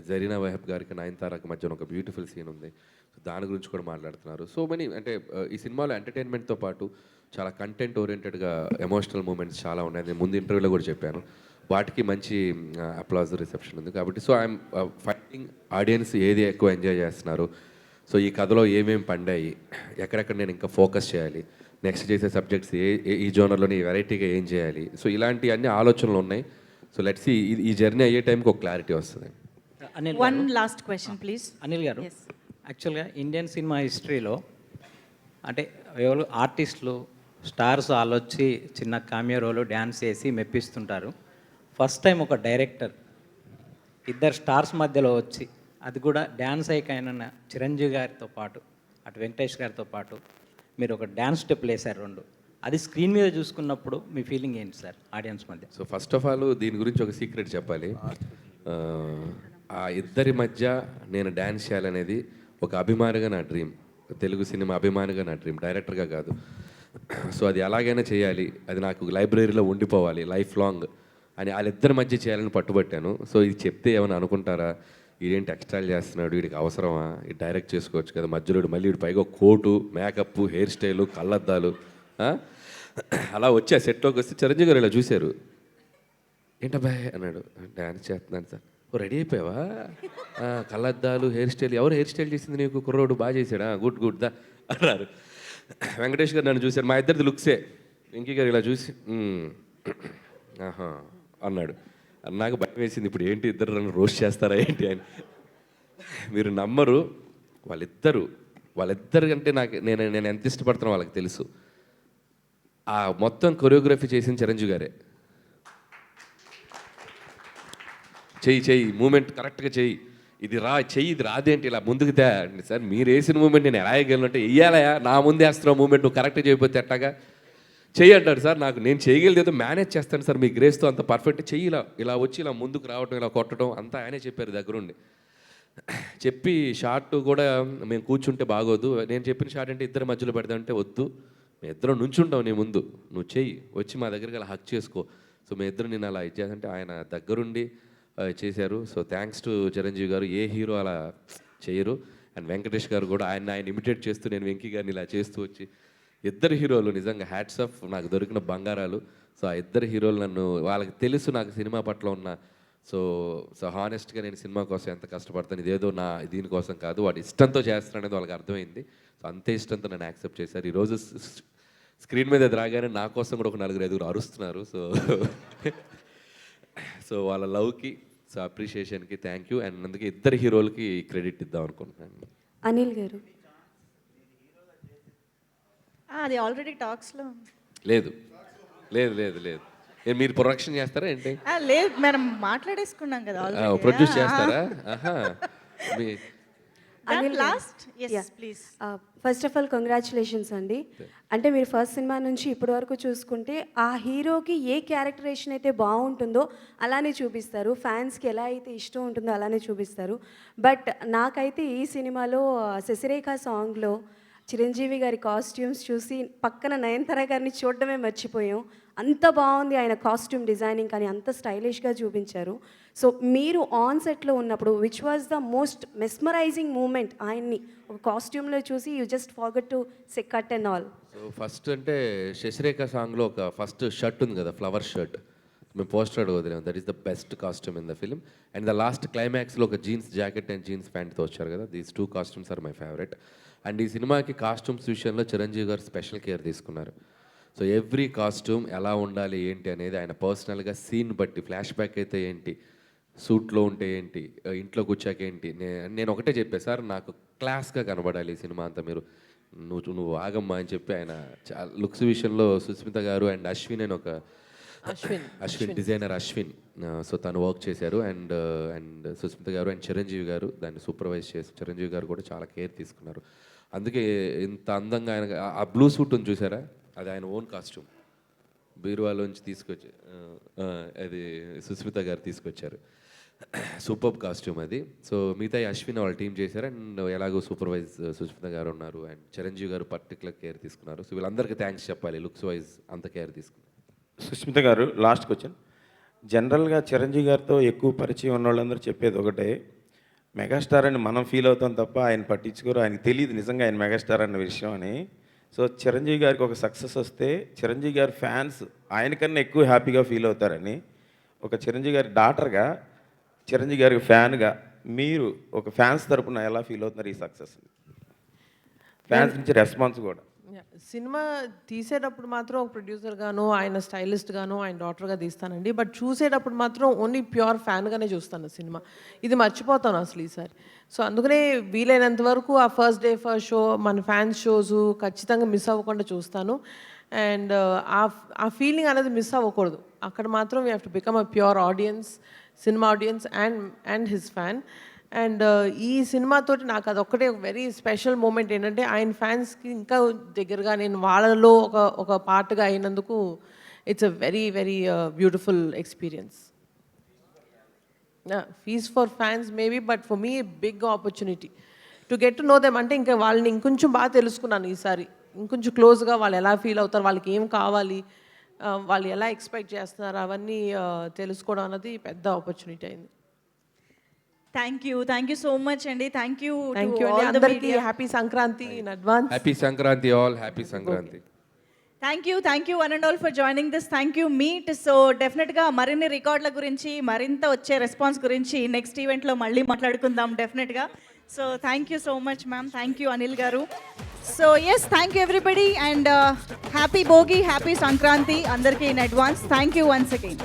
జరీనా వహబ్ గారికి నయనతారాకి మధ్యన ఒక బ్యూటిఫుల్ సీన్ ఉంది. సో దాని గురించి కూడా మాట్లాడుతున్నారు. సో మెనీ అంటే ఈ సినిమాలో ఎంటర్టైన్మెంట్తో పాటు చాలా కంటెంట్ ఓరియంటెడ్గా ఎమోషనల్ మూమెంట్స్ చాలా ఉన్నాయి. నేను ముందు ఇంటర్వ్యూలో కూడా చెప్పాను, వాటికి మంచి అప్లాజ్ రిసెప్షన్ ఉంది. కాబట్టి సో ఐఎమ్ ఫైటింగ్ ఆడియన్స్ ఏది ఎక్కువ ఎంజాయ్ చేస్తున్నారు, సో ఈ కథలో ఏమేమి పండాయి, ఎక్కడెక్కడ నేను ఇంకా ఫోకస్ చేయాలి, నెక్స్ట్ చేసే సబ్జెక్ట్స్ ఈ జోనర్లోని వెరైటీగా ఏం చేయాలి, సో ఇలాంటి అన్ని ఆలోచనలు ఉన్నాయి. సో లెట్స్ ఈ జర్నీ అయ్యే టైంకి ఒక క్లారిటీ వస్తుంది. One last question please. Anil గారు, యాక్చువల్గా ఇండియన్ సినిమా హిస్టరీలో అంటే ఎవరు ఆర్టిస్టులు స్టార్స్ వాళ్ళు వచ్చి చిన్న కామియో రోలు డ్యాన్స్ చేసి మెప్పిస్తుంటారు. ఫస్ట్ టైం ఒక డైరెక్టర్ ఇద్దరు స్టార్స్ మధ్యలో వచ్చి, అది కూడా డ్యాన్స్ అయిన చిరంజీవి గారితో పాటు అటు వెంకటేష్ గారితో పాటు మీరు ఒక డ్యాన్స్ స్టెప్లు వేశారు 2, అది స్క్రీన్ మీద చూసుకున్నప్పుడు మీ ఫీలింగ్ ఏంటి సార్ ఆడియన్స్ మధ్య? సో ఫస్ట్ ఆఫ్ ఆల్ దీని గురించి ఒక సీక్రెట్ చెప్పాలి. ఆ ఇద్దరి మధ్య నేను డ్యాన్స్ చేయాలనేది ఒక అభిమానిగా నా డ్రీమ్, తెలుగు సినిమా అభిమానిగా నా డ్రీమ్, డైరెక్టర్గా కాదు. సో అది ఎలాగైనా చేయాలి, అది నాకు లైబ్రరీలో ఉండిపోవాలి లైఫ్ లాంగ్ అని వాళ్ళిద్దరి మధ్య చేయాలని పట్టుబట్టాను. సో ఇది చెప్తే ఏమైనా అనుకుంటారా, వీడేంటి ఎక్స్ట్రా చేస్తున్నాడు, వీడికి అవసరమా, ఇది డైరెక్ట్ చేసుకోవచ్చు కదా, మధ్యలో వీడు మళ్ళీ వీడి పైగా కోటు, మేకప్, హెయిర్ స్టైలు, కళ్ళద్దాలు. అలా వచ్చి ఆ సెట్లోకి వస్తే చిరంజీవి గారు ఇలా చూశారు. ఏంటబ్బాయ్ అన్నాడు. డాన్స్ చేస్తున్నాను సార్. ఓ రెడీ అయిపోయావా, కళ్ళద్దాలు, హెయిర్ స్టైల్, ఎవరు హెయిర్ స్టైల్ చేసింది నీకు, కుర్రోడు బాగా చేశాడా, గుడ్ గుడ్ దా అన్నారు. వెంకటేష్ గారు నన్ను చూశారు, మా ఇద్దరిది లుక్సే. వెంకీ గారు ఇలా చూసి ఆహా అన్నాడు. నాకు భయం వేసింది, ఇప్పుడు ఏంటి ఇద్దరు నన్ను రోస్ట్ చేస్తారా ఏంటి అని. మీరు నమ్మరు, వాళ్ళిద్దరు అంటే నేను ఎంత ఇష్టపడుతున్నా వాళ్ళకి తెలుసు. ఆ మొత్తం కొరియోగ్రఫీ చేసిన చిరంజీవి గారే. చెయ్యి మూమెంట్ కరెక్ట్గా చెయ్యి, ఇది రాదేంటి ఇలా ముందుకు తే అంటే, సార్ మీరు వేసిన మూమెంట్ నేను ఎలా వేయగలను అంటే, వెయ్యాలయా నా ముందు వేస్తున్నావు మూమెంట్, నువ్వు కరెక్ట్గా చేయకపోతే ఎట్టాగా, చెయ్యి అంటాడు. సార్ నేను చేయగలిగేది ఏదో మేనేజ్ చేస్తాను సార్, మీ గ్రేస్తో అంత పర్ఫెక్ట్ చెయ్యి, ఇలా వచ్చి ఇలా ముందుకు రావటం, ఇలా కొట్టడం అంతా ఆయనే చెప్పారు దగ్గరుండి. చెప్పి షార్ట్ కూడా మేము కూర్చుంటే బాగోదు, నేను చెప్పిన షార్ట్ అంటే ఇద్దరు మధ్యలో పెడదామంటే వద్దు, మేము ఇద్దరం నుంచుంటాం నీ ముందు, నువ్వు చెయ్యి, వచ్చి మా దగ్గరికి అలా హక్ చేసుకో. సో మేము ఇద్దరు నేను అలా ఇచ్చేసంటే ఆయన దగ్గరుండి చేశారు. సో థ్యాంక్స్ టు చిరంజీవి గారు. ఏ హీరో అలా చేయరు. అండ్ వెంకటేష్ గారు కూడా ఆయన ఇమిటేట్ చేస్తూ, నేను వెంకీ గారిని ఇలా చేస్తూ వచ్చి, ఇద్దరు హీరోలు నిజంగా హ్యాట్స్ ఆఫ్, నాకు దొరికిన బంగారాలు. సో ఆ ఇద్దరు హీరోలు నన్ను, వాళ్ళకి తెలుసు నాకు సినిమా పట్ల ఉన్న, సో హానెస్ట్గా నేను సినిమా కోసం ఎంత కష్టపడతాను, ఇదేదో దీనికోసం కాదు, వాడు ఇష్టంతో చేస్తాను అనేది వాళ్ళకి అర్థమైంది. సో అంతే ఇష్టంతో నన్ను యాక్సెప్ట్ చేశారు. ఈరోజు స్క్రీన్ మీద అది రాగానే నా కోసం కూడా ఒక 4-5 అరుస్తున్నారు. సో వాళ్ళ లవ్కి, సో అప్రిషియేషన్కి థ్యాంక్ యూ. అండ్ అందుకే ఇద్దరు హీరోలకి క్రెడిట్ ఇద్దాం అనుకుంటున్నాను. అనిల్ గారు, అది ఆల్రెడీ టాక్స్లో లేదు మీరు ప్రొడక్షన్ చేస్తారా ఏంటి? లేదు, మనం మాట్లాడేసుకున్నాం కదా, ప్రొడ్యూస్ చేస్తారా? Last please. First of all congratulations అండి. అంటే మీరు ఫస్ట్ సినిమా నుంచి ఇప్పటి వరకు చూసుకుంటే ఆ హీరోకి ఏ క్యారెక్టరేషన్ అయితే బాగుంటుందో అలానే చూపిస్తారు, ఫ్యాన్స్కి ఎలా అయితే ఇష్టం ఉంటుందో అలానే చూపిస్తారు. బట్ నాకైతే ఈ సినిమాలో శశిరేఖ సాంగ్లో చిరంజీవి గారి కాస్ట్యూమ్స్ చూసి పక్కన నయనతార గారిని చూడడమే మర్చిపోయాం. అంత బాగుంది ఆయన కాస్ట్యూమ్ డిజైనింగ్, కానీ అంత స్టైలిష్గా చూపించారు. సో మీరు ఆన్ సెట్లో ఉన్నప్పుడు which was the most mesmerising moment ఆయన్ని ఒక కాస్ట్యూమ్లో చూసి you just forget to say cut and all? So first అంటే శశిరేఖ సాంగ్లో ఒక ఫస్ట్ షర్ట్ ఉంది కదా, ఫ్లవర్ షర్ట్, మేము పోస్టర్ వదిలేము, that is the best costume in the film. And the last క్లైమాక్స్లో ఒక జీన్స్ జాకెట్ అండ్ జీన్స్ ప్యాంట్తో వచ్చారు కదా, these 2 costumes are my favourite. And ఈ సినిమాకి కాస్ట్యూమ్స్ విషయంలో చిరంజీవి గారు స్పెషల్ కేర్ తీసుకున్నారు. సో ఎవ్రీ కాస్ట్యూమ్ ఎలా ఉండాలి ఏంటి అనేది ఆయన పర్సనల్గా సీన్ బట్టి, ఫ్లాష్ బ్యాక్ అయితే ఏంటి, సూట్లో ఉంటే ఏంటి, ఇంట్లో కూర్చాక ఏంటి, నేను ఒకటే చెప్పాను, సార్ నాకు క్లాస్గా కనబడాలి ఈ సినిమా అంతా, మీరు నువ్వు ఆగమ్మా అని చెప్పి ఆయన లుక్స్ విషయంలో సుస్మిత గారు అండ్ అశ్విన్ అని ఒక అశ్విన్ డిజైనర్ అశ్విన్, సో తను వర్క్ చేశారు. అండ్ సుస్మిత గారు అండ్ చిరంజీవి గారు దాన్ని సూపర్వైజ్ చేసి, చిరంజీవి గారు కూడా చాలా కేర్ తీసుకున్నారు. అందుకే ఇంత అందంగా ఆయన ఆ బ్లూ సూట్ ఉంది చూసారా, అది ఆయన ఓన్ కాస్ట్యూమ్, బీరువాలోంచి తీసుకొచ్చి అది సుస్మిత గారు తీసుకొచ్చారు. సూపర్ కాస్ట్యూమ్ అది. సో మిగతా అశ్విన్ వాళ్ళ టీం చేశారు. అండ్ ఎలాగో సూపర్వైజ్ సుస్మిత గారు ఉన్నారు అండ్ చిరంజీవి గారు పర్టికులర్ కేర్ తీసుకున్నారు. సో వీళ్ళందరికీ థ్యాంక్స్ చెప్పాలి, లుక్స్ వైజ్ అంత కేర్ తీసుకున్నారు. సుస్మిత గారు, లాస్ట్ క్వశ్చన్. జనరల్గా చిరంజీవి గారితో ఎక్కువ పరిచయం ఉన్న వాళ్ళందరూ చెప్పేది ఒకటే, మెగాస్టార్ అని మనం ఫీల్ అవుతాం తప్ప ఆయన పట్టించుకోరు, ఆయనకి తెలియదు నిజంగా ఆయన మెగాస్టార్ అన్న విషయం అని. సో చిరంజీవి గారికి ఒక సక్సెస్ వస్తే చిరంజీవి గారి ఫ్యాన్స్ ఆయనకన్నా ఎక్కువ హ్యాపీగా ఫీల్ అవుతారని, ఒక చిరంజీవి గారి డాటర్గా, చిరంజీవి గారికి ఫ్యాన్గా మీరు ఒక ఫ్యాన్స్ తరపున ఎలా ఫీల్ అవుతున్నారు ఈ సక్సెస్, ఫ్యాన్స్ నుంచి రెస్పాన్స్ కూడా? సినిమా తీసేటప్పుడు మాత్రం ఒక ప్రొడ్యూసర్ గాను, ఆయన స్టైలిస్ట్ గాను, ఆయన డాక్టర్గా తీస్తానండి. బట్ చూసేటప్పుడు మాత్రం ఓన్లీ ప్యూర్ ఫ్యాన్గానే చూస్తాను సినిమా. ఇది మర్చిపోతాను అసలు ఈసారి. సో అందుకనే వీలైనంత వరకు ఆ ఫస్ట్ డే ఫస్ట్ షో, మన ఫ్యాన్స్ షోస్ ఖచ్చితంగా మిస్ అవ్వకుండా చూస్తాను. అండ్ ఆ ఫీలింగ్ అనేది మిస్ అవ్వకూడదు. అక్కడ మాత్రం we have to become a pure audience, cinema audience and his fan. And ఈ సినిమాతోటి నాకు అదొక్కటే ఒక వెరీ స్పెషల్ మూమెంట్ ఏంటంటే, ఆయన ఫ్యాన్స్కి ఇంకా దగ్గరగా నేను వాళ్ళలో ఒక పార్ట్గా అయినందుకు it's a very very beautiful experience. Fees for fans maybe, but for me big opportunity to get to know them. అంటే ఇంకా వాళ్ళని ఇంకొంచెం బాగా తెలుసుకున్నాను ఈసారి, ఇంకొంచెం క్లోజ్గా వాళ్ళు ఎలా ఫీల్ అవుతారు, వాళ్ళకి ఏం కావాలి, వాళ్ళు ఎలా ఎక్స్పెక్ట్ చేస్తున్నారు, అవన్నీ తెలుసుకోవడం అన్నది పెద్ద ఆపర్చునిటీ అయింది. థ్యాంక్ యూ సో మచ్ అండి. థ్యాంక్ యూ థ్యాంక్ యూ అండి అందరికీ happy Sankranti in advance. Happy Sankranti all, happy Sankranti. Thank you one and all for joining this. Thank you meet. So డెఫినెట్గా మరిన్ని రికార్డుల గురించి, మరింత వచ్చే రెస్పాన్స్ గురించి నెక్స్ట్ ఈవెంట్లో మళ్ళీ మాట్లాడుకుందాం డెఫినెట్గా. So thank you so much ma'am. Thank you Anil గారు. So yes, thank you everybody and happy Bhogi, happy Sankranti అందరికీ in advance. Thank you once again.